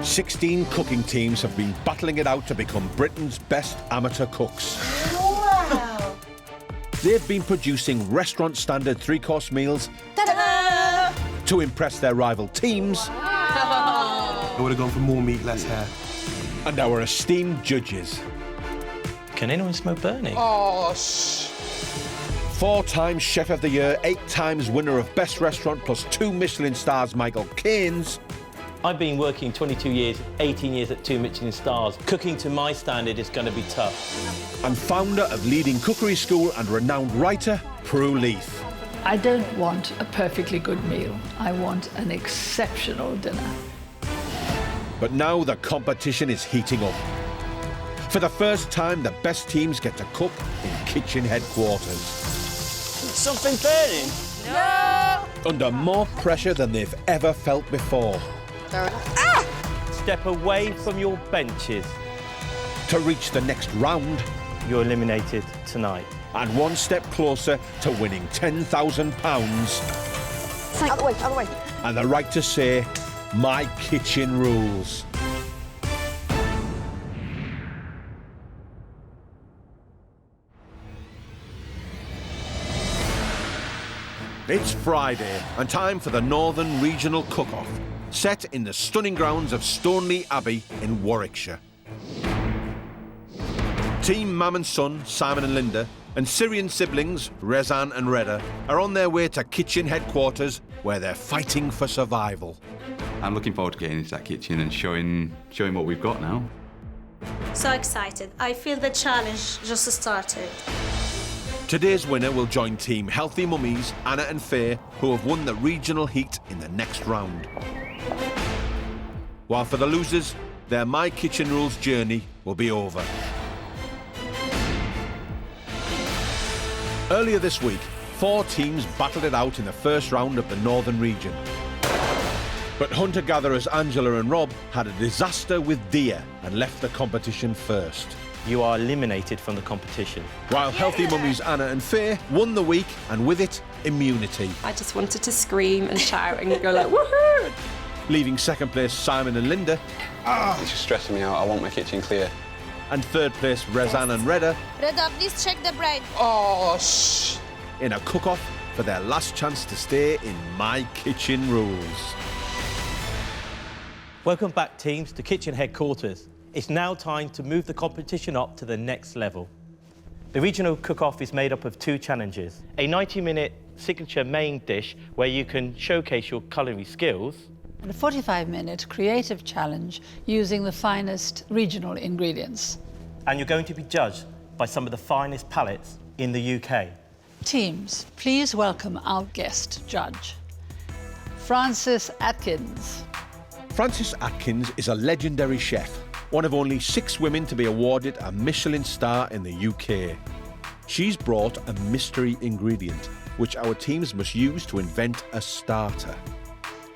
16 cooking teams have been battling it out to become Britain's best amateur cooks. Wow! They've been producing restaurant-standard three-course meals Ta-da! to impress their rival teams. Wow. I would have gone for more meat, less hair. And our esteemed judges. Can anyone smell burning? Oh, 4 times Chef of the Year, 8 times winner of Best Restaurant plus 2 Michelin Stars, Michael Caines. I've been working 22 years, 18 years at 2 Michelin Stars. Cooking to my standard is going to be tough. And founder of leading cookery school and renowned writer, Prue Leith. I don't want a perfectly good meal. I want an exceptional dinner. But now the competition is heating up. For the first time, the best teams get to cook in kitchen headquarters. Something burning? No! Under more pressure than they've ever felt before. Step away from your benches. To reach the next round, You're eliminated tonight. and one step closer to winning £10,000 Out the way, out the way. and the right to say, my kitchen rules. It's Friday and time for the Northern Regional Cook-Off, set in the stunning grounds of Stoneleigh Abbey in Warwickshire. Team Mam and Son, Simon and Linda, and Syrian siblings, Rezan and Reda, are on their way to kitchen headquarters where they're fighting for survival. I'm looking forward to getting into that kitchen and showing what we've got now. So excited. I feel the challenge just started. Today's winner will join Team Healthy Mummies, Anna and Faye, who have won the regional heat in the next round. While for the losers, their My Kitchen Rules journey will be over. Earlier this week, 4 teams battled it out in the first round of the Northern region. But hunter-gatherers Angela and Rob had a disaster with deer and left the competition first. You are eliminated from the competition. While Healthy Mummies Anna and Faye won the week, and with it, immunity. I just wanted to scream and shout and go like, woohoo! Leaving second place Simon and Linda, It's just stressing me out. I want my kitchen clear. and third place Rezan and Reda Reda, please check the bread. oh, shh. in a cook-off for their last chance to stay in My Kitchen Rules. Welcome back, teams, to kitchen headquarters. It's now time to move the competition up to the next level. The regional cook-off is made up of 2 challenges. A 90-minute signature main dish where you can showcase your culinary skills. And a 45-minute creative challenge using the finest regional ingredients. And you're going to be judged by some of the finest palates in the UK. Teams, please welcome our guest judge, Francis Atkins. Francis Atkins is a legendary chef, one of only 6 women to be awarded a Michelin Star in the UK. She's brought a mystery ingredient, which our teams must use to invent a starter.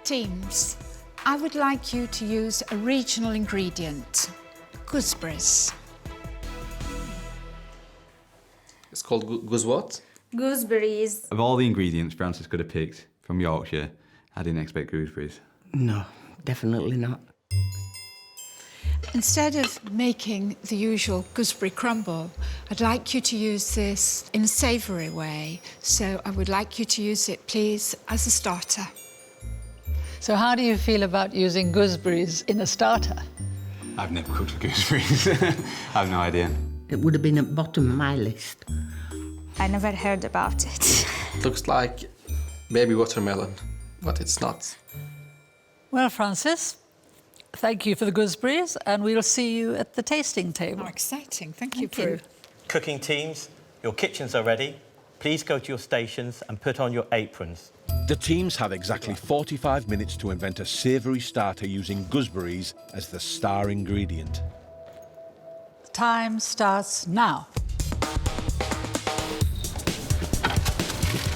Teams, I would like you to use a regional ingredient, gooseberries. It's called goose what? Gooseberries. Of all the ingredients Francis could have picked from Yorkshire, I didn't expect gooseberries. No, definitely not. Instead of making the usual gooseberry crumble, I'd like you to use this in a savoury way. So I would like you to use it, please, as a starter. So how do you feel about using gooseberries in a starter? I've never cooked with gooseberries. I have no idea. It would have been at the bottom of my list. I never heard about it. Looks like baby watermelon, but it's not. Well, Francis, thank you for the gooseberries, and we'll see you at the tasting table. Oh, exciting. Thank you, Thank you. Prue. Cooking teams, your kitchens are ready. Please go to your stations and put on your aprons. The teams have exactly 45 minutes to invent a savoury starter using gooseberries as the star ingredient. Time starts now.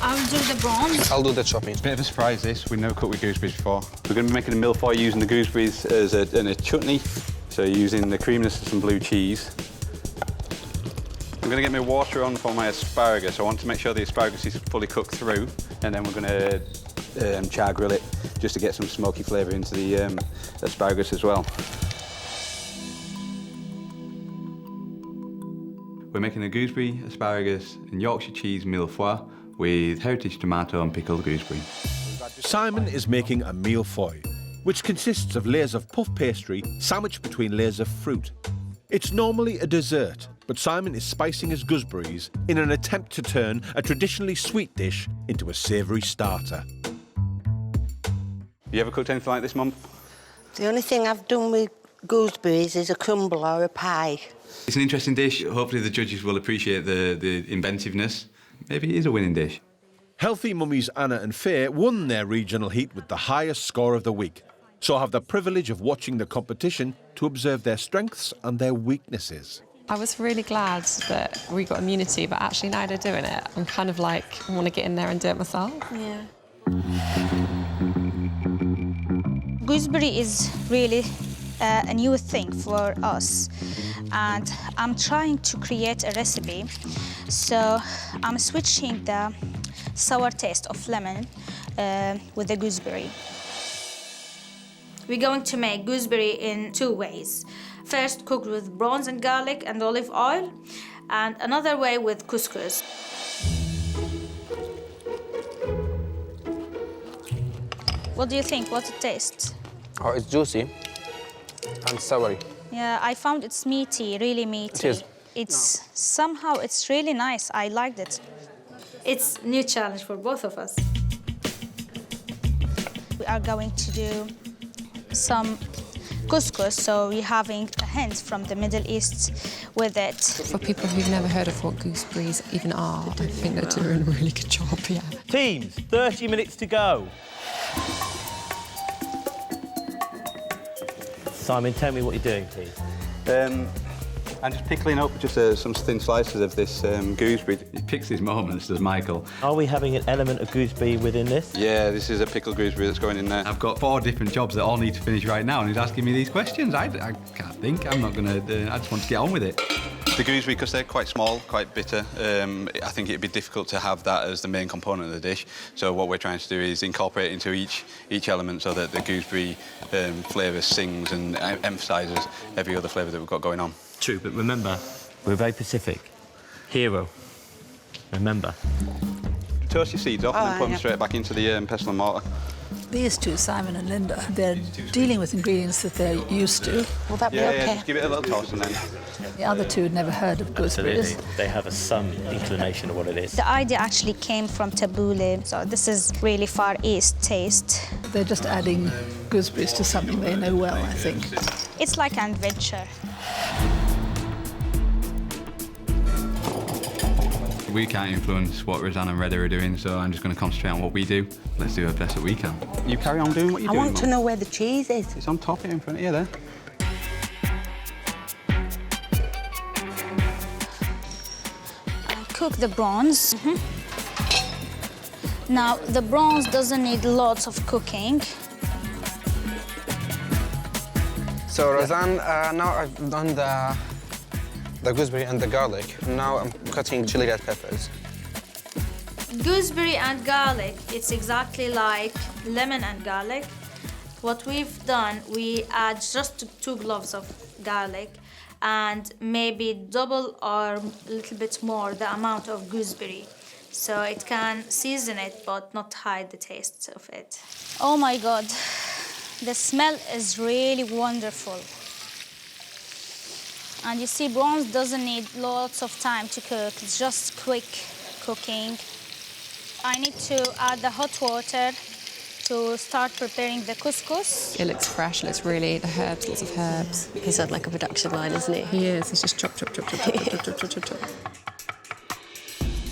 I'll do the prawns. I'll do the chopping. Bit of a surprise this, we've never cooked with gooseberries before. We're going to be making a milfoil using the gooseberries as a chutney, so using the creaminess of some blue cheese. I'm going to get my water on for my asparagus. I want to make sure the asparagus is fully cooked through, and then we're going to char grill it just to get some smoky flavour into the asparagus as well. We're making a gooseberry, asparagus and Yorkshire cheese mille-feuille with heritage tomato and pickled gooseberry. Simon is making a mille-feuille, which consists of layers of puff pastry sandwiched between layers of fruit. It's normally a dessert, but Simon is spicing his gooseberries in an attempt to turn a traditionally sweet dish into a savoury starter. You ever cooked anything like this, Mum? The only thing I've done with gooseberries is a crumble or a pie. It's an interesting dish. Hopefully the judges will appreciate the inventiveness. Maybe it is a winning dish. Healthy mummies Anna and Faye won their regional heat with the highest score of the week, so I have the privilege of watching the competition to observe their strengths and their weaknesses. I was really glad that we got immunity, but actually now they're doing it, I'm kind of like, I want to get in there and do it myself. Yeah. Gooseberry is really a new thing for us, and I'm trying to create a recipe. So I'm switching the sour taste of lemon with the gooseberry. We're going to make gooseberry in two ways. First, cooked with prawns and garlic and olive oil, and another way with couscous. What do you think? What's it taste? Oh, it's juicy and savory. Yeah, I found it's meaty, really meaty. It is. It's somehow it's really nice. I liked it. It's a new challenge for both of us. We are going to do some couscous, so we're having a hint from the Middle East with it. For people who've never heard of what gooseberries even are, I think they're doing a really good job, yeah. Teams, 30 minutes to go. Simon, tell me what you're doing, please. I'm just pickling up just some thin slices of this gooseberry. He picks his moments, does Michael. Are we having an element of gooseberry within this? Yeah, this is a pickled gooseberry that's going in there. I've got 4 different jobs that all need to finish right now, and he's asking me these questions. I can't think. I'm not going to... I just want to get on with it. The gooseberry, because they're quite small, quite bitter, I think it'd be difficult to have that as the main component of the dish. So what we're trying to do is incorporate into each element so that the gooseberry flavour sings and emphasises every other flavour that we've got going on. True, but remember, we're very Pacific. Hero. Remember. Toast your seeds off and then put them straight back into the pestle and mortar. These two, Simon and Linda, they're dealing with ingredients that they're used to. Will that be okay? Yeah, just give it a little toss and then... The other two had never heard of gooseberries. Absolutely. They have some inclination of what it is. The idea actually came from tabbouleh, so this is really Far East taste. They're just adding gooseberries to something they know well, I think. It's like an adventure. We can't influence what Rosanna and Reda are doing, so I'm just going to concentrate on what we do. Let's do our best that we can. You carry on doing what you're doing, I want to know where the cheese is. It's on top here in front of you there. I cook the prawns. Now, the prawns doesn't need lots of cooking. So, Roseanne, now I've done the gooseberry and the garlic. Now I'm cutting chili red peppers. Gooseberry and garlic, it's exactly like lemon and garlic. What we've done, we add just 2 cloves of garlic and maybe double or a little bit more the amount of gooseberry. So it can season it but not hide the taste of it. Oh my God, the smell is really wonderful. And you see, prawns doesn't need lots of time to cook. It's just quick cooking. I need to add the hot water to start preparing the couscous. It looks fresh, looks really, the herbs, lots of herbs. He's had like a production line, isn't he? He is, he's just chop, chop, chop, chop, chop, chop, chop, chop, chop, chop.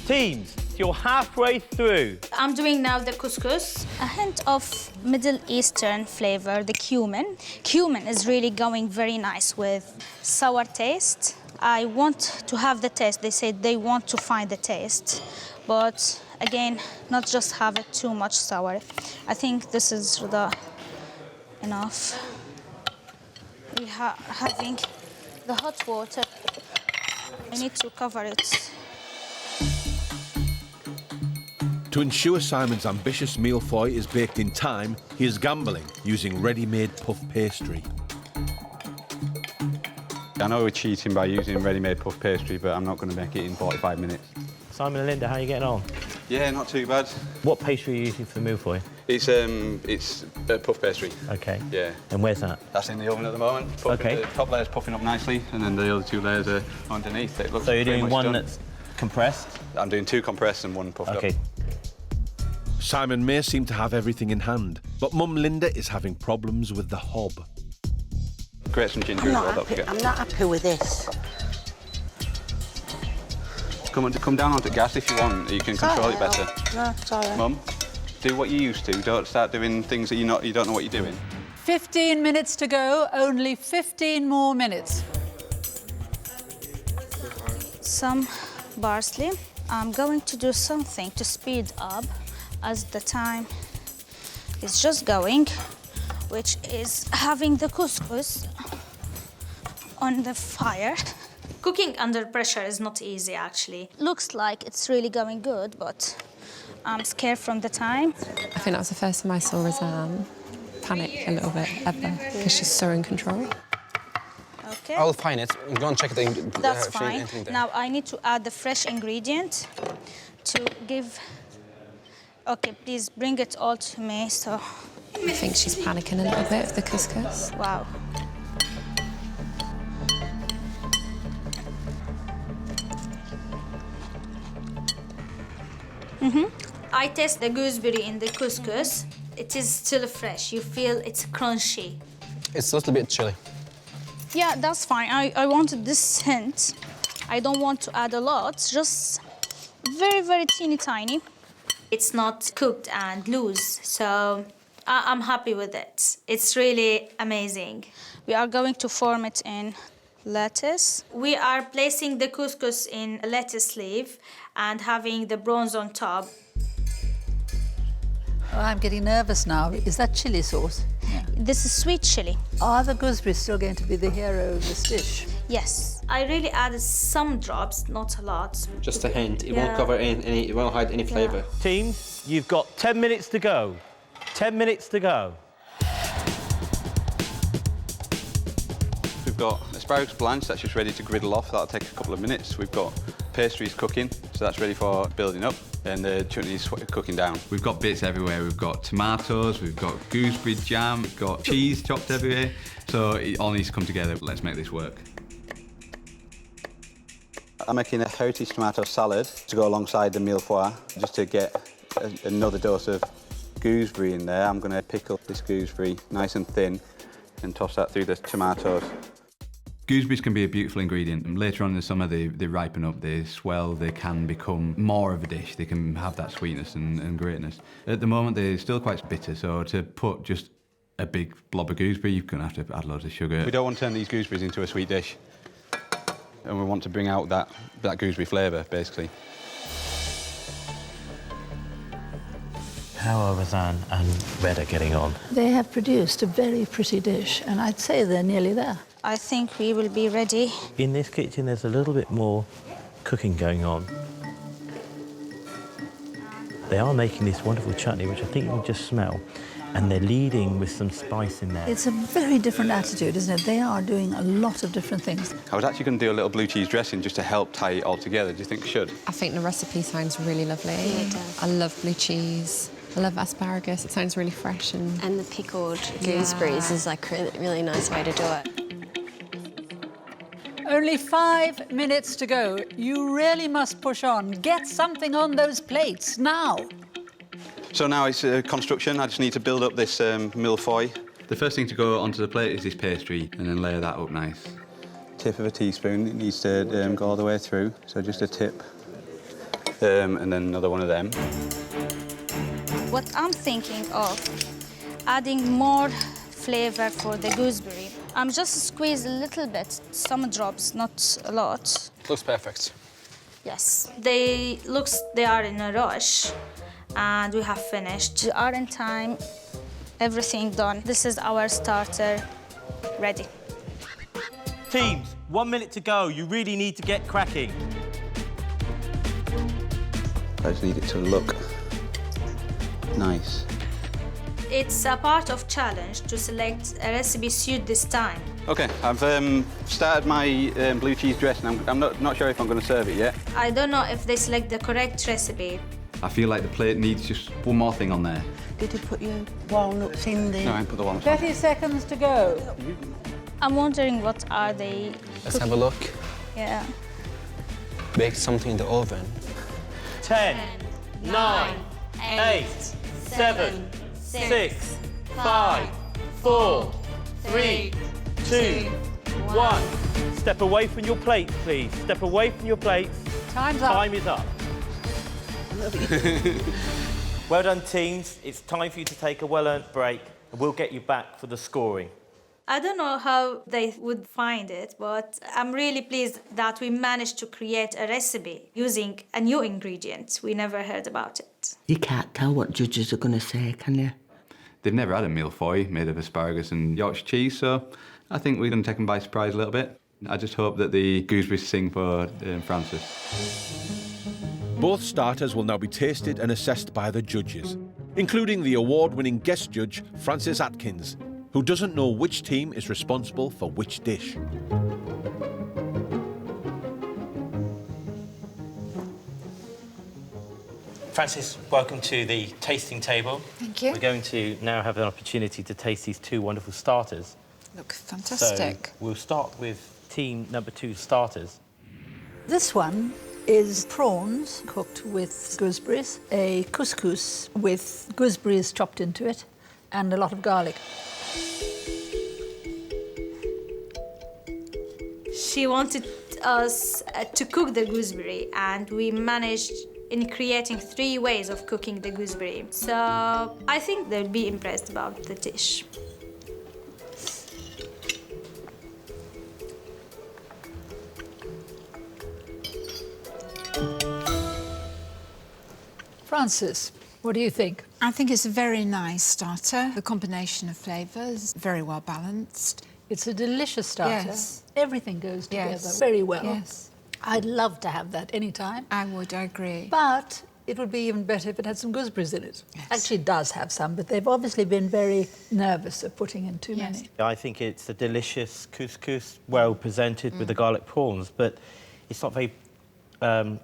Teams, you're halfway through. I'm doing now the couscous. A hint of Middle Eastern flavor, the cumin. Cumin is really going very nice with sour taste. I want to have the taste. They said they want to find the taste. But again, not just have it too much sour. I think this is enough. We are having the hot water. I need to cover it. To ensure Simon's ambitious millefeuille is baked in time, he is gambling using ready-made puff pastry. I know we're cheating by using ready-made puff pastry, but I'm not going to make it in 45 minutes. Simon and Linda, how are you getting on? Yeah, not too bad. What pastry are you using for the millefeuille? It's puff pastry. OK. Yeah. And where's that? That's in the oven at the moment. OK. The top layer's puffing up nicely, and then the other 2 layers are underneath. It looks so you're pretty doing much one done. That's compressed? I'm doing 2 compressed and 1 puffed OK. up. Simon may seem to have everything in hand, but Mum Linda is having problems with the hob. Grate some ginger as well, don't forget. I'm not happy with this. Come down onto gas if you want. You can control it better. No, it's all right. Mum, do what you used to. Don't start doing things that you don't know what you're doing. 15 minutes to go, only 15 more minutes. Some parsley. I'm going to do something to speed up as the time is just going, which is having the couscous on the fire. Cooking under pressure is not easy, actually. Looks like it's really going good, but I'm scared from the time. I think that was the first time I saw Roseanne panic a little bit, ever, because she's so in control. Okay. I'll find it. Go and check the That's fine. Now I need to add the fresh ingredient to give... OK, please bring it all to me, so... I think she's panicking a little bit with the couscous. Wow. I taste the gooseberry in the couscous. It is still fresh. You feel it's crunchy. It's a little bit chilly. Yeah, that's fine. I wanted this hint. I don't want to add a lot, just very, very teeny tiny. It's not cooked and loose, so I'm happy with it. It's really amazing. We are going to form it in lettuce. We are placing the couscous in a lettuce leaf and having the bronze on top. Oh, I'm getting nervous now. Is that chili sauce? Yeah. This is sweet chili. Are the gooseberries still going to be the hero of this dish? Yes. I really added some drops, not a lot. Just a hint. It won't cover any. It won't hide any flavour. Team, you've got 10 minutes to go. 10 minutes to go. We've got asparagus blanched, that's just ready to griddle off. That'll take a couple of minutes. We've got pastries cooking, so that's ready for building up. And the chutney's cooking down. We've got bits everywhere. We've got tomatoes, we've got gooseberry jam, we've got cheese chopped everywhere. So it all needs to come together. Let's make this work. I'm making a heritage tomato salad to go alongside the millefeuille, just to get another dose of gooseberry in there. I'm going to pick up this gooseberry nice and thin and toss that through the tomatoes. Gooseberries can be a beautiful ingredient. Later on in the summer, they ripen up, they swell, they can become more of a dish. They can have that sweetness and greatness. At the moment, they're still quite bitter, so to put just a big blob of gooseberry, you're going to have to add loads of sugar. We don't want to turn these gooseberries into a sweet dish. And we want to bring out that gooseberry flavour, basically. How are Roseanne and Reda getting on? They have produced a very pretty dish, and I'd say they're nearly there. I think we will be ready. In this kitchen, there's a little bit more cooking going on. They are making this wonderful chutney, which I think you can just smell, and they're leading with some spice in there. It's a very different attitude, isn't it? They are doing a lot of different things. I was actually going to do a little blue cheese dressing just to help tie it all together. Do you think I should? I think the recipe sounds really lovely. Yeah, it does. I love blue cheese. I love asparagus. It sounds really fresh and the pickled gooseberries is like a really nice way to do it. Only 5 minutes to go. You really must push on. Get something on those plates now. So now it's construction. I just need to build up this millefeuille. The first thing to go onto the plate is this pastry, and then layer that up nice. Tip of a teaspoon. It needs to go all the way through. So just a tip, and then another one of them. What I'm thinking of, adding more flavour for the gooseberry. I'm just squeeze a little bit, some drops, not a lot. Looks perfect. Yes, they are in a rush, and we have finished. We are in time, everything done. This is our starter, ready. Teams, 1 minute to go. You really need to get cracking. I just need it to look Nice. It's a part of challenge to select a recipe suit this time. OK, I've started my blue cheese dressing. I'm not sure if I'm going to serve it yet. I don't know if they select the correct recipe. I feel like the plate needs just one more thing on there. Did you put your walnuts in there? No, I didn't put the walnuts on. 30 seconds to go. I'm wondering what are they Let's have a look. Yeah. Bake something in the oven. 10, 9, 8, 7, 6, 5, 4, 3, 2, 1. Step away from your plate, please. Step away from your plates. Time's up. Time is up. Well done, teams. It's time for you to take a well-earned break, and we'll get you back for the scoring. I don't know how they would find it, but I'm really pleased that we managed to create a recipe using a new ingredient. We never heard about it. You can't tell what judges are going to say, can you? They've never had a mille-feuille made of asparagus and Yorkshire cheese, so I think we're going to take them by surprise a little bit. I just hope that the gooseberries sing for Francis. Both starters will now be tasted and assessed by the judges, including the award-winning guest judge, Francis Atkins, who doesn't know which team is responsible for which dish. Francis, welcome to the tasting table. Thank you. We're going to now have an opportunity to taste these two wonderful starters. Look fantastic. So we'll start with team number 2 starters. This one is prawns cooked with gooseberries, a couscous with gooseberries chopped into it, and a lot of garlic. She wanted us to cook the gooseberry, and we managed in creating 3 ways of cooking the gooseberry. So I think they'll be impressed about the dish. Francis, what do you think? I think it's a very nice starter. The combination of flavours, very well balanced. It's a delicious starter. Yes. Everything goes together Yes. very well. Yes. I'd love to have that any time. I would, I agree. But it would be even better if it had some gooseberries in it. Yes. Actually, it does have some, but they've obviously been very nervous of putting in too many. I think it's a delicious couscous, well presented with the garlic prawns, but it's not very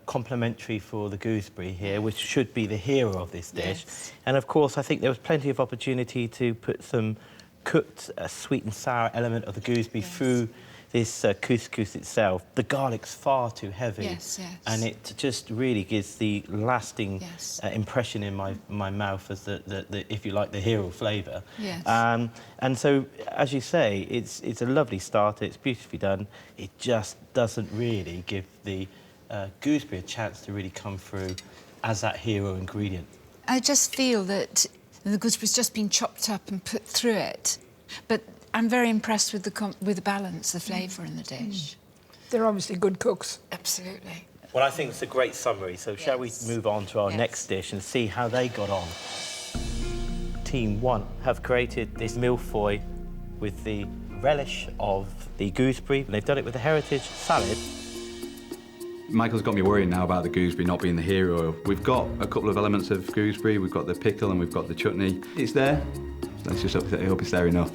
complimentary for the gooseberry here, which should be the hero of this dish. Yes. And of course, I think there was plenty of opportunity to put some cooked sweet and sour element of the gooseberry through this couscous itself. The garlic's far too heavy, Yes, yes. and it just really gives the lasting impression in my mouth as the if you like, the hero flavour. Yes. And so, as you say, it's a lovely starter. It's beautifully done. It just doesn't really give the gooseberry a chance to really come through as that hero ingredient. I just feel that the gooseberry's just been chopped up and put through it. But I'm very impressed with the balance, the flavour in the dish. They're obviously good cooks. Absolutely. Well, I think it's a great summary, so shall we move on to our next dish and see how they got on? Team 1 have created this mille-feuille with the relish of the gooseberry. They've done it with the heritage salad. Michael's got me worrying now about the gooseberry not being the hero. We've got a couple of elements of gooseberry. We've got the pickle and we've got the chutney. It's there. Let's just hope it's there enough.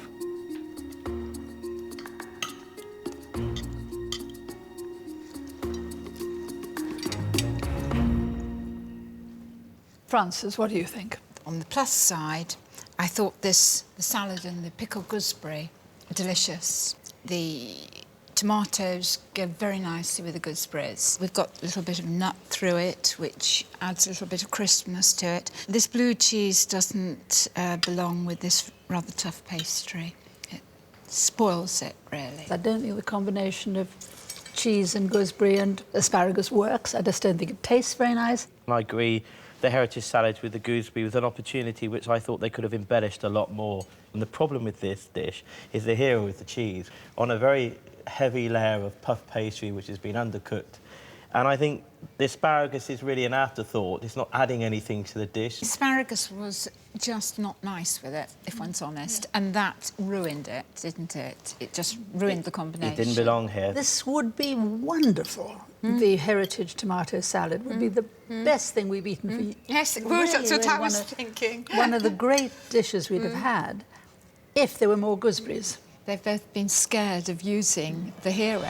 Francis, what do you think? On the plus side, I thought the salad and the pickled gooseberry are delicious. The tomatoes go very nicely with the gooseberries. We've got a little bit of nut through it, which adds a little bit of crispness to it. This blue cheese doesn't belong with this rather tough pastry. It spoils it, really. I don't think the combination of cheese and gooseberry and asparagus works. I just don't think it tastes very nice. I agree. The heritage salad with the gooseberry was an opportunity which I thought they could have embellished a lot more. And the problem with this dish is the hero is the cheese on a very heavy layer of puff pastry which has been undercooked. And I think the asparagus is really an afterthought. It's not adding anything to the dish. Asparagus was just not nice with it, if one's honest, and that ruined it, didn't it? It just ruined the combination. It didn't belong here. This would be wonderful. The heritage tomato salad would be the best thing we've eaten for Yes, that's what I was thinking. One of the great dishes we'd have had if there were more gooseberries. They've both been scared of using the hero.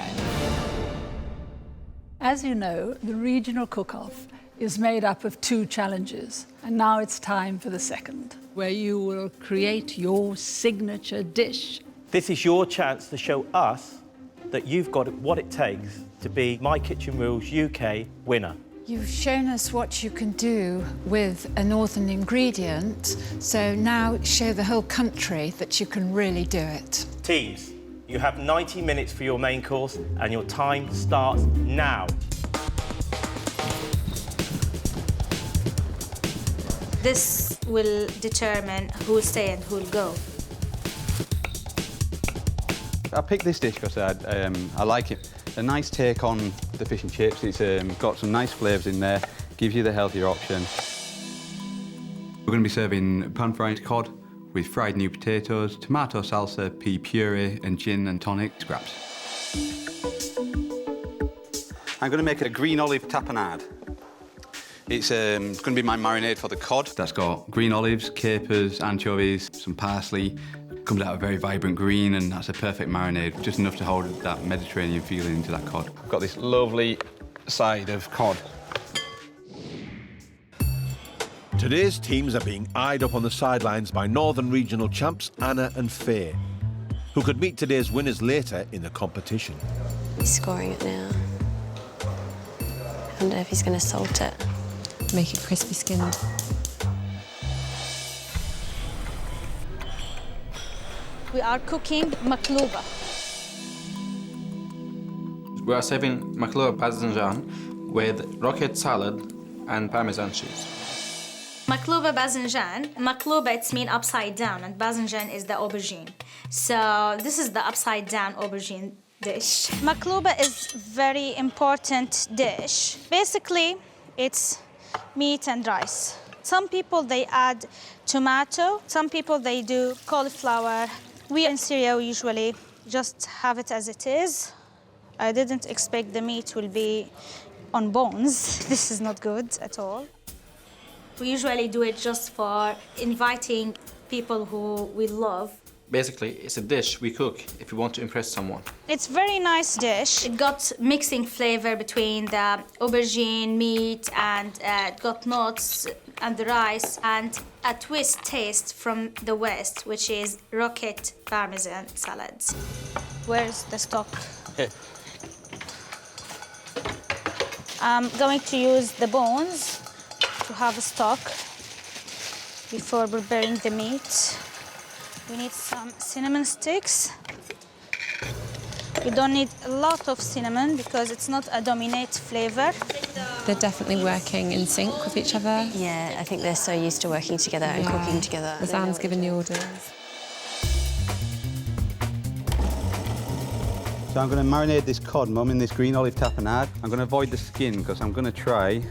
As you know, the regional cook-off is made up of 2 challenges, and now it's time for the second, where you will create your signature dish. This is your chance to show us that you've got what it takes to be My Kitchen Rules UK winner. You've shown us what you can do with a northern ingredient, so now show the whole country that you can really do it. Teams, you have 90 minutes for your main course, and your time starts now. This will determine who will stay and who will go. I picked this dish because I like it. A nice take on the fish and chips. It's got some nice flavours in there, gives you the healthier option. We're going to be serving pan-fried cod with fried new potatoes, tomato salsa, pea puree and gin and tonic scraps. I'm going to make a green olive tapenade. It's going to be my marinade for the cod. That's got green olives, capers, anchovies, some parsley. Comes out a very vibrant green, and that's a perfect marinade, just enough to hold that Mediterranean feeling into that cod. I've got this lovely side of cod. Today's teams are being eyed up on the sidelines by Northern Regional champs Anna and Faye, who could meet today's winners later in the competition. He's scoring it now. I wonder if he's going to salt it. Make it crispy skinned. We are cooking maklouba. We are serving maklouba Bazinjan with rocket salad and Parmesan cheese. Maklouba Bazinjan. Maklouba, it's mean upside down, and Bazinjan is the aubergine. So this is the upside down aubergine dish. Maklouba is very important dish. Basically, it's meat and rice. Some people, they add tomato. Some people, they do cauliflower. We in Syria usually just have it as it is. I didn't expect the meat will be on bones. This is not good at all. We usually do it just for inviting people who we love. Basically, it's a dish we cook if we want to impress someone. It's a very nice dish. It got mixing flavor between the aubergine, meat, and it got nuts and the rice, and a twist taste from the West, which is rocket Parmesan salads. Where's the stock? Here. I'm going to use the bones to have a stock before preparing the meat. We need some cinnamon sticks. We don't need a lot of cinnamon because it's not a dominant flavor. They're definitely working in sync with each other. Yeah, I think they're so used to working together and cooking together. Razan's giving the orders. So I'm going to marinate this cod, Mum, in this green olive tapenade. I'm going to avoid the skin because I'm going to try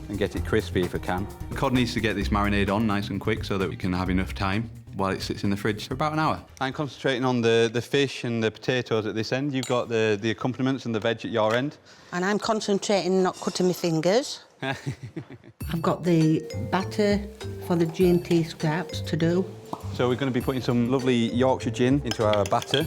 and get it crispy if I can. The cod needs to get this marinade on nice and quick so that we can have enough time while it sits in the fridge for about an hour. I'm concentrating on the fish and the potatoes at this end. You've got the accompaniments and the veg at your end. And I'm concentrating not cutting my fingers. I've got the batter for the G&T scraps to do. So we're going to be putting some lovely Yorkshire gin into our batter.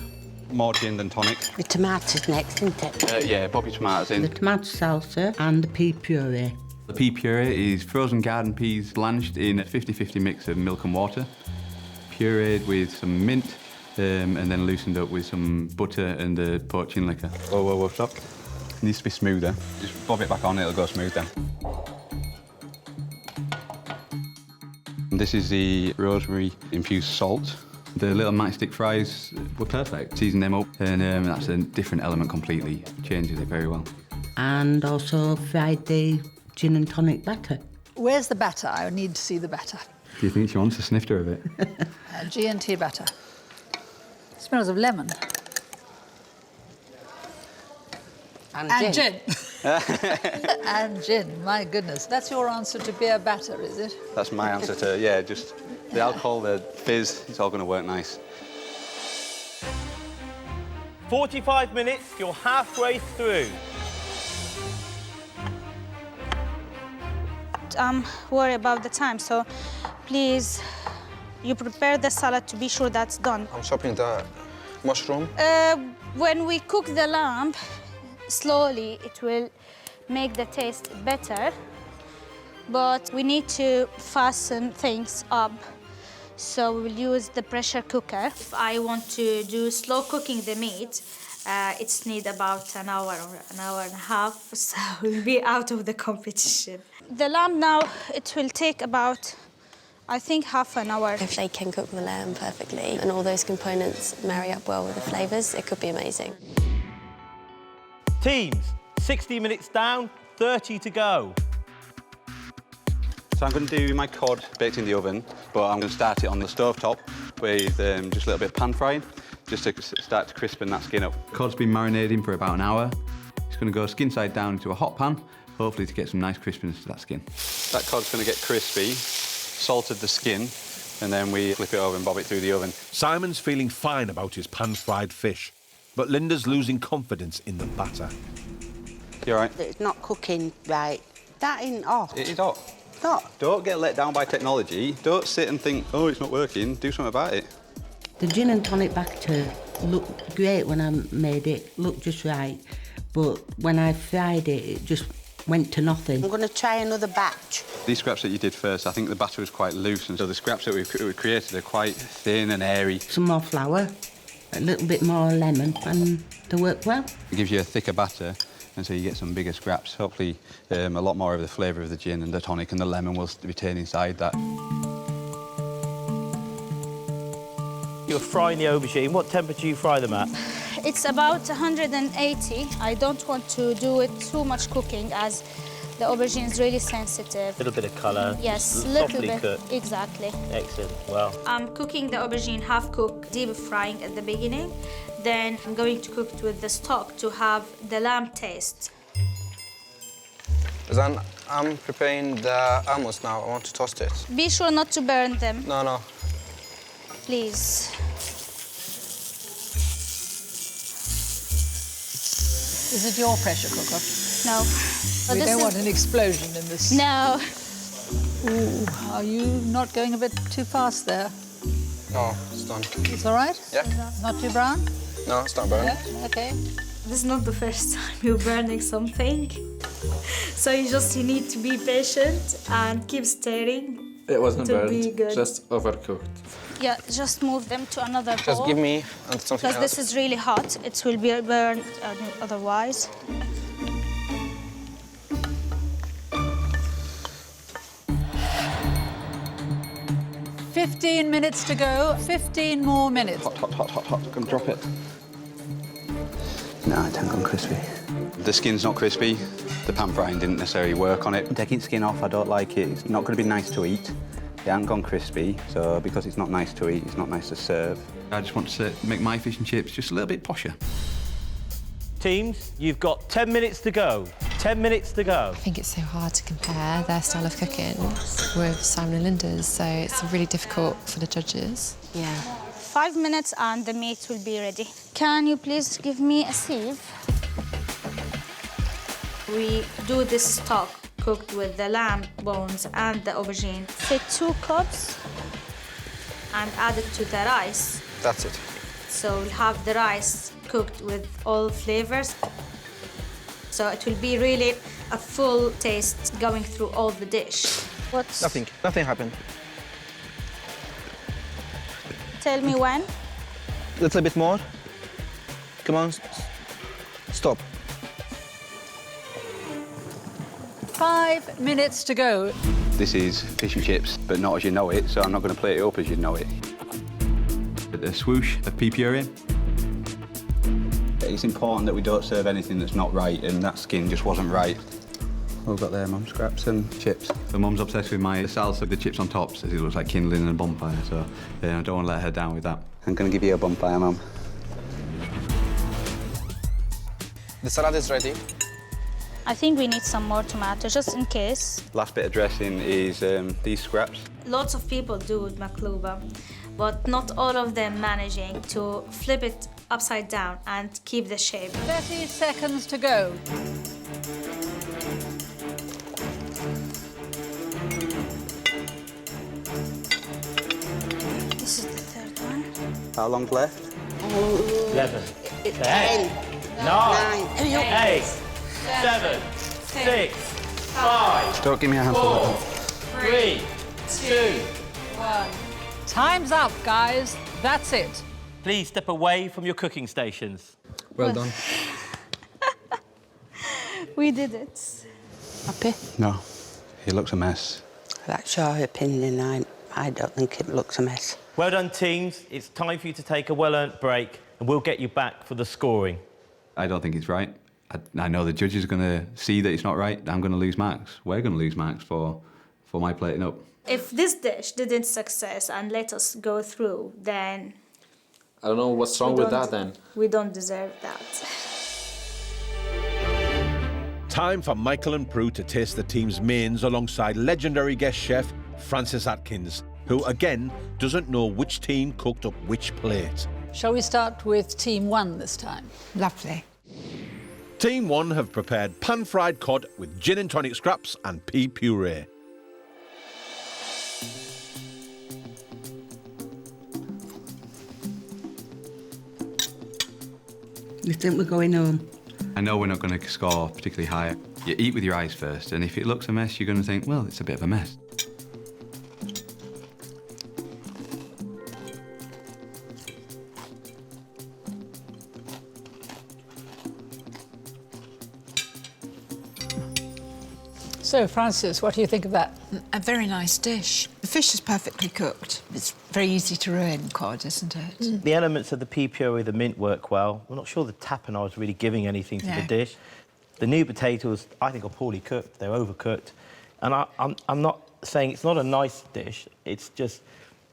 More gin than tonic. The tomatoes next, isn't it? Yeah, pop your tomatoes in. The tomato salsa and the pea puree. The pea puree is frozen garden peas blanched in a 50-50 mix of milk and water, pureed with some mint, and then loosened up with some butter and the poaching liquor. Whoa, stop. It needs to be smoother. Just bob it back on, it'll go smooth then. And this is the rosemary-infused salt. The little matchstick fries were perfect. Season them up, and that's a different element completely. Changes it very well. And also fried the gin and tonic batter. Where's the batter? I need to see the batter. Do you think she wants a snifter of it? G&T batter. Smells of lemon. And gin. And gin, my goodness. That's your answer to beer batter, is it? That's my answer to, yeah, just the alcohol, the fizz, it's all going to work nice. 45 minutes, you're halfway through. I'm worried about the time, so please, you prepare the salad to be sure that's done. I'm chopping the mushroom. When we cook the lamb, slowly, it will make the taste better, but we need to fasten things up. So we'll use the pressure cooker. If I want to do slow cooking the meat, it's need about an hour or an hour and a half, so we'll be out of the competition. The lamb now, it will take about, I think, half an hour. If they can cook the lamb perfectly and all those components marry up well with the flavours, it could be amazing. Teams, 60 minutes down, 30 to go. So I'm going to do my cod baked in the oven, but I'm going to start it on the stovetop with just a little bit of pan frying, just to start to crispen that skin up. Cod's been marinating for about an hour. It's going to go skin side down into a hot pan, hopefully to get some nice crispiness to that skin. That cod's going to get crispy, salted the skin, and then we flip it over and bob it through the oven. Simon's feeling fine about his pan-fried fish, but Linda's losing confidence in the batter. You all right? It's not cooking right. That ain't hot. It is hot. Not. Don't get let down by technology. Don't sit and think, oh, it's not working. Do something about it. The gin and tonic batter looked great when I made it, looked just right. But when I fried it, it just went to nothing. I'm going to try another batch. These scraps that you did first, I think the batter was quite loose, and so the scraps that we created are quite thin and airy. Some more flour, a little bit more lemon, and they work well. It gives you a thicker batter, and so you get some bigger scraps. Hopefully, a lot more of the flavour of the gin and the tonic and the lemon will retain inside that. You're frying the aubergine. What temperature do you fry them at? It's about 180. I don't want to do it too much cooking as the aubergine is really sensitive. A little bit of colour. Yes, a little bit. Cooked. Exactly. Excellent. Well. I'm cooking the aubergine half-cooked, deep frying at the beginning. Then I'm going to cook it with the stock to have the lamb taste. Then I'm preparing the almonds now. I want to toast it. Be sure not to burn them. No, no. Please. Is it your pressure cooker? No. We don't want an explosion in this. No. Ooh, are you not going a bit too fast there? No, it's done. It's all right? Yeah. Not too brown? No, it's not burned. Yeah, OK. This is not the first time you're burning something. So you need to be patient and keep stirring. It wasn't to burnt, be good. just overcooked. Yeah, just move them to another bowl. Just give me something because else. this is really hot. It will be burned otherwise. "15 minutes to go. 15 more minutes. Hot, hot, hot, hot, hot. Gonna drop it. No, it hasn't gone crispy. The skin's not crispy. The pan frying didn't necessarily work on it. Taking skin off, I don't like it. It's not going to be nice to eat. It hasn't gone crispy, so because it's not nice to eat, it's not nice to serve. I just want to make my fish and chips just a little bit posher. Teams, you've got 10 minutes to go. 10 minutes to go. I think it's so hard to compare their style of cooking with Simon and Linda's, so it's really difficult for the judges. Yeah. 5 minutes and the meat will be ready. Can you please give me a sieve? We do this stock cooked with the lamb bones and the aubergine. Take 2 cups and add it to the rice. That's it. So we'll have the rice cooked with all flavors. So it will be really a full taste going through all the dish. What's... Nothing happened. Tell me when. A little bit more. Come on, stop. 5 minutes to go. This is fish and chips, but not as you know it, so I'm not going to plate it up as you know it. A swoosh of pea puree. It's important that we don't serve anything that's not right, and that skin just wasn't right. What we've got there, Mum, scraps and chips. So Mum's obsessed with my salsa, the chips on top, so it looks like kindling in a bonfire, so I don't want to let her down with that. I'm going to give you a bonfire, Mum. The salad is ready. I think we need some more tomato, just in case. Last bit of dressing is these scraps. Lots of people do makluba, but not all of them managing to flip it upside down and keep the shape. 30 seconds to go. This is the third one. How long's left? 11, 10, 9, 8, 7, 6, 5, Don't give me a handful 4, 3, 2. 1. Time's up, guys. That's it. Please step away from your cooking stations. Well done. We did it. Happy? No, it looks a mess. That's your opinion. I don't think it looks a mess. Well done, teams. It's time for you to take a well-earned break, and we'll get you back for the scoring. I don't think it's right. I know the judges are going to see that it's not right. I'm going to lose marks. We're going to lose marks for my plating up. If this dish didn't success and let us go through, then I don't know what's wrong with that then. we don't deserve that. Time for Michael and Prue to taste the team's mains alongside legendary guest chef Francis Atkins, who again doesn't know which team cooked up which plate. Shall we start with Team 1 this time? Lovely. Team 1 have prepared pan-fried cod with gin and tonic scraps and pea puree. You think we're going home? I know we're not going to score particularly high. You eat with your eyes first, and if it looks a mess, you're going to think, well, it's a bit of a mess. So, Francis, what do you think of that? A very nice dish. The fish is perfectly cooked. It's very easy to ruin cod, isn't it? The elements of the pea puree, the mint work well. I'm not sure the tapenade is really giving anything to the dish. The new potatoes, I think, are poorly cooked. They're overcooked. And I'm not saying it's not a nice dish. It's just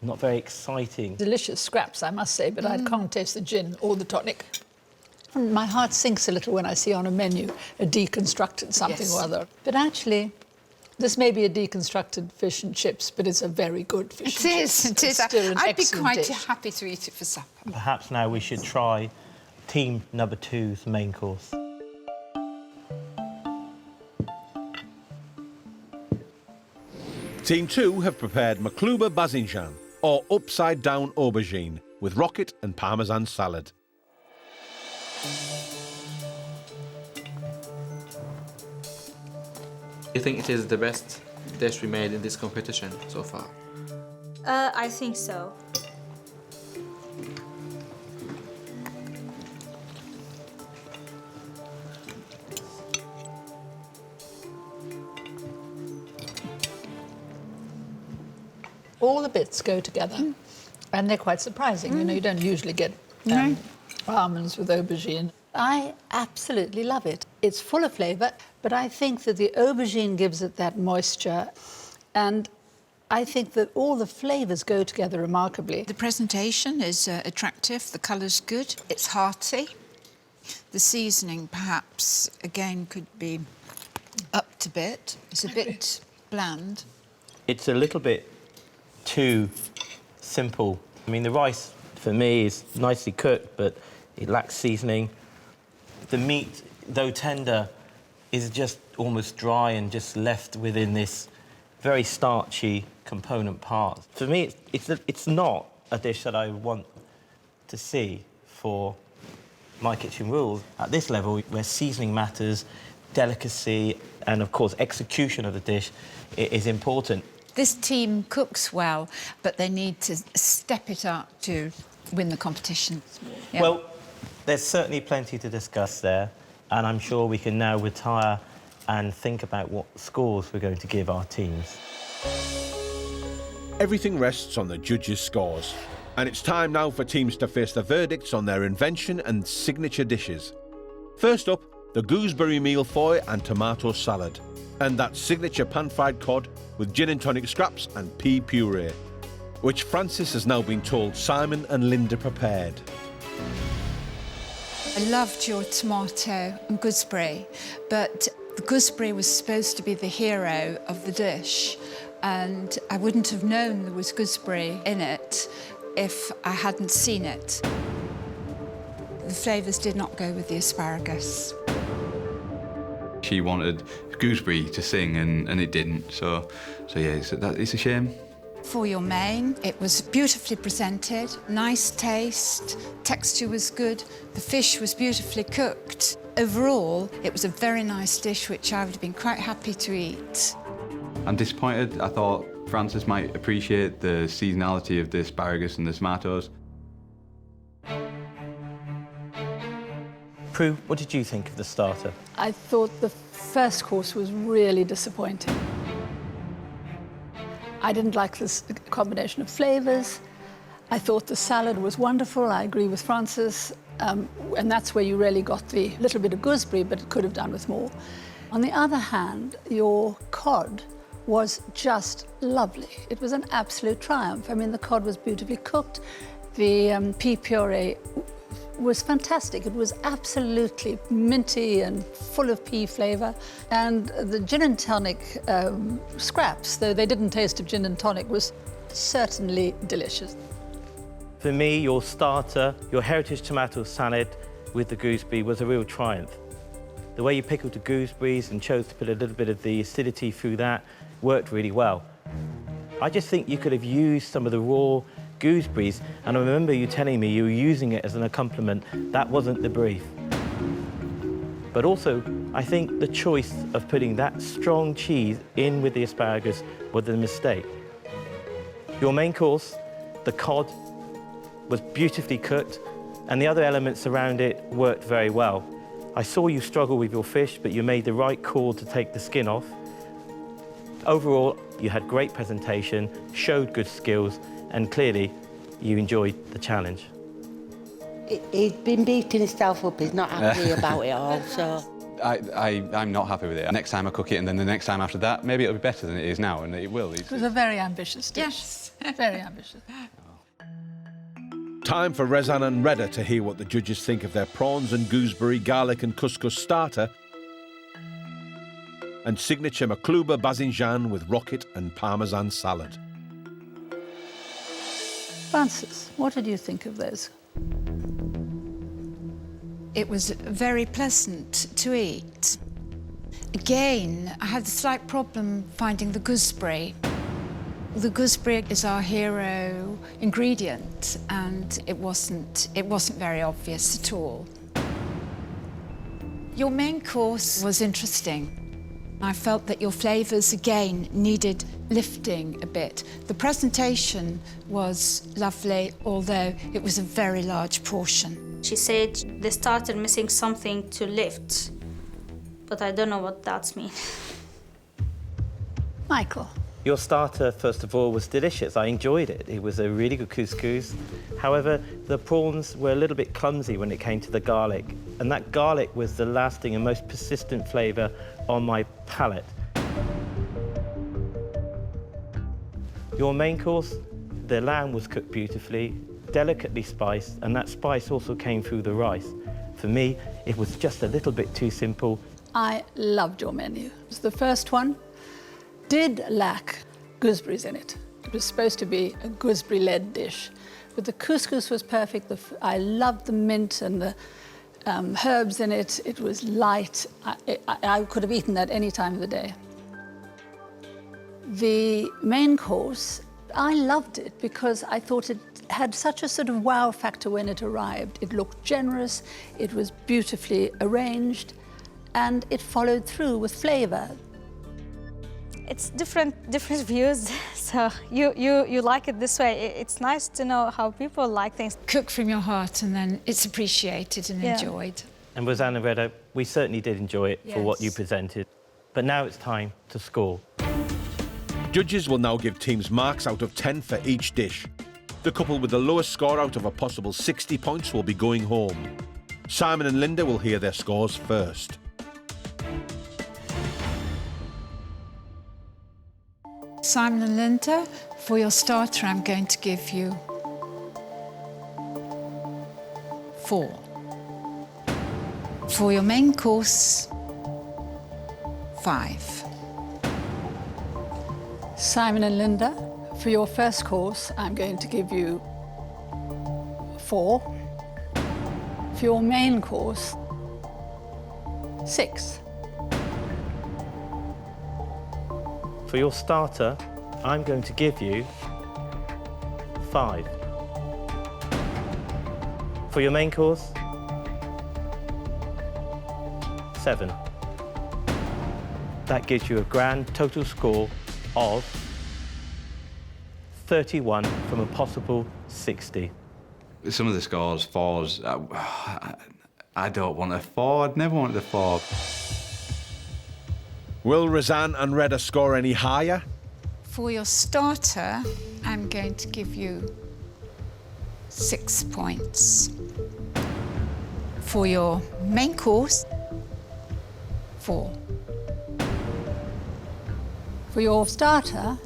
not very exciting. Delicious scraps, I must say, but I can't taste the gin or the tonic. My heart sinks a little when I see on a menu a deconstructed something or other. But actually, this may be a deconstructed fish and chips, but it's a very good fish and chips. It is. It's still an I'd be excellent quite dish. happy to eat it for supper. Perhaps now we should try team number 2's main course. Team 2 have prepared makluba bazinjan, or upside-down aubergine, with rocket and parmesan salad. You think it is the best dish we made in this competition so far? I think so. All the bits go together, and they're quite surprising. You know, you don't usually get almonds with aubergine. I absolutely love it. It's full of flavour, but I think that the aubergine gives it that moisture, and I think that all the flavours go together remarkably. The presentation is attractive, the colour's good, it's hearty. The seasoning, perhaps, again, could be upped a bit. It's a bit bland. It's a little bit too simple. I mean, the rice, for me, is nicely cooked, but it lacks seasoning. The meat, though tender, is just almost dry and just left within this very starchy component part. For me, it's not a dish that I want to see for my kitchen rules. At this level, where seasoning matters, delicacy, and, of course, execution of the dish is important. This team cooks well, but they need to step it up to win the competition. Yeah. Well, there's certainly plenty to discuss there, and I'm sure we can now retire and think about what scores we're going to give our teams. Everything rests on the judges' scores, and it's time now for teams to face the verdicts on their invention and signature dishes. First up, the gooseberry mille-feuille and tomato salad, and that signature pan-fried cod with gin and tonic scraps and pea puree, which Francis has now been told Simon and Linda prepared. I loved your tomato and gooseberry, but The gooseberry was supposed to be the hero of the dish, and I wouldn't have known there was gooseberry in it if I hadn't seen it. The flavours did not go with the asparagus. She wanted gooseberry to sing and it didn't, so yeah, it's a shame. For your main, it was beautifully presented, nice taste, texture was good, the fish was beautifully cooked. Overall, it was a very nice dish which I would have been quite happy to eat. I'm disappointed. I thought Francis might appreciate the seasonality of the asparagus and the tomatoes. Prue, what did you think of the starter? I thought the first course was really disappointing. I didn't like this combination of flavours. I thought the salad was wonderful. I agree with Francis. And that's where you really got the little bit of gooseberry, but it could have done with more. On the other hand, your cod was just lovely. It was an absolute triumph. I mean, the cod was beautifully cooked. The pea puree was fantastic. It was absolutely minty and full of pea flavour. And the gin and tonic scraps, though they didn't taste of gin and tonic, was certainly delicious. For me, your starter, your heritage tomato salad with the gooseberry was a real triumph. The way you pickled the gooseberries and chose to put a little bit of the acidity through that worked really well. I just think you could have used some of the raw gooseberries, and I remember you telling me you were using it as an accompaniment. That wasn't the brief. But also, I think the choice of putting that strong cheese in with the asparagus was a mistake. Your main course, the cod, was beautifully cooked, and the other elements around it worked very well. I saw you struggle with your fish, but you made the right call to take the skin off. Overall, you had great presentation, showed good skills, and clearly, you enjoyed the challenge. He's been beating himself up. He's not happy about it all, so... I'm not happy with it. Next time I cook it, and then the next time after that, maybe it'll be better than it is now, and it will. It was a very ambitious dish. Yes. Very ambitious. Time for Rezan and Reda to hear what the judges think of their prawns and gooseberry, garlic and couscous starter and signature Maklouba Bazinjan with rocket and parmesan salad. Francis, what did you think of those? It was very pleasant to eat. Again, I had a slight problem finding the gooseberry. The gooseberry is our hero ingredient, and it wasn't very obvious at all. Your main course was interesting. I felt that your flavours, again, needed lifting a bit. The presentation was lovely, although it was a very large portion. She said they started missing something to lift, but I don't know what that means. Michael. Your starter, first of all, was delicious. I enjoyed it. It was a really good couscous. However, the prawns were a little bit clumsy when it came to the garlic, and that garlic was the lasting and most persistent flavour on my palate. Your main course, the lamb was cooked beautifully, delicately spiced, and that spice also came through the rice. For me, it was just a little bit too simple. I loved your menu. It was the first one. Did lack gooseberries in it. It was supposed to be a gooseberry-led dish. But the couscous was perfect. I loved the mint and the herbs in it. It was light. I could have eaten that any time of the day. The main course, I loved it because I thought it had such a sort of wow factor when it arrived. It looked generous, it was beautifully arranged, and it followed through with flavour. It's different views, so you like it this way. It's nice to know how people like things. Cook from your heart, and then it's appreciated and enjoyed. And Rezan and Reda, we certainly did enjoy it for what you Yes. presented. But now it's time to score. Judges will now give teams marks out of 10 for each dish. The couple with the lowest score out of a possible 60 points will be going home. Simon and Linda will hear their scores first. Simon and Linda, for your starter, I'm going to give you 4. For your main course, 5. Simon and Linda, for your first course, I'm going to give you 4. For your main course, 6. For your starter, I'm going to give you 5. For your main course, 7. That gives you a grand total score of 31 from a possible 60. Some of the scores, 4s, I don't want a 4. I'd never wanted a 4. Will Roseanne and Reda score any higher? For your starter, I'm going to give you 6 points. For your main course, 4. For your starter,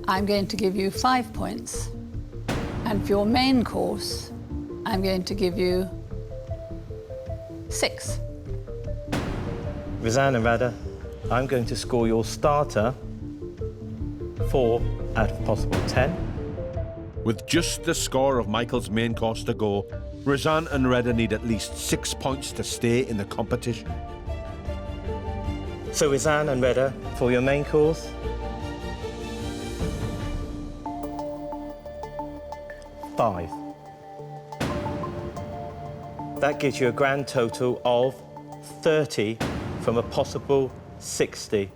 I'm going to give you 5 points. And for your main course, I'm going to give you 6. Roseanne and Rada, I'm going to score your starter 4 out of possible 10. With just the score of Michael's main course to go, Roseanne and Reda need at least 6 points to stay in the competition. So Roseanne and Reda, for your main course, 5. That gives you a grand total of 30 from a possible 60.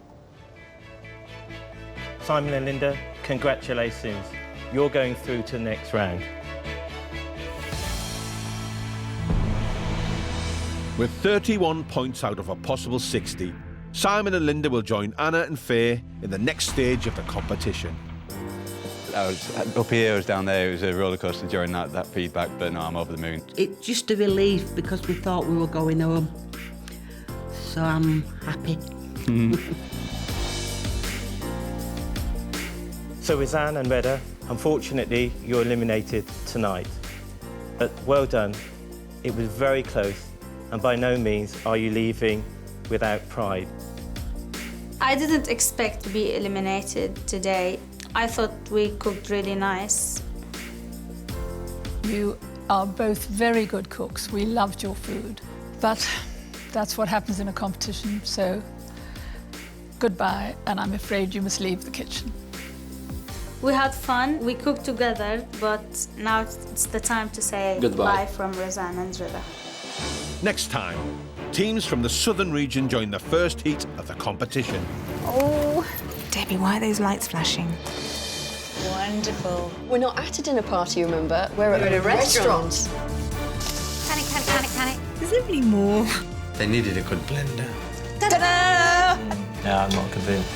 Simon and Linda, congratulations. You're going through to the next round. With 31 points out of a possible 60, Simon and Linda will join Anna and Faye in the next stage of the competition. I was up here, I was down there. It was a roller coaster during that feedback, but no, I'm over the moon. It's just a relief because we thought we were going home. So I'm happy. So Roseanne and Reda, unfortunately, you're eliminated tonight. But well done. It was very close, and by no means are you leaving without pride. I didn't expect to be eliminated today. I thought we cooked really nice. You are both very good cooks. We loved your food. But that's what happens in a competition, so goodbye, and I'm afraid you must leave the kitchen. We had fun, we cooked together, but now it's the time to say Goodbye. bye from Roseanne and Reda. Next time, teams from the southern region join the first heat of the competition. Oh, Debbie, why are those lights flashing? Wonderful. We're not at a dinner party, remember? We're at a restaurant. Can it? Is there any more? They needed a good blender. Yeah, I'm not convinced.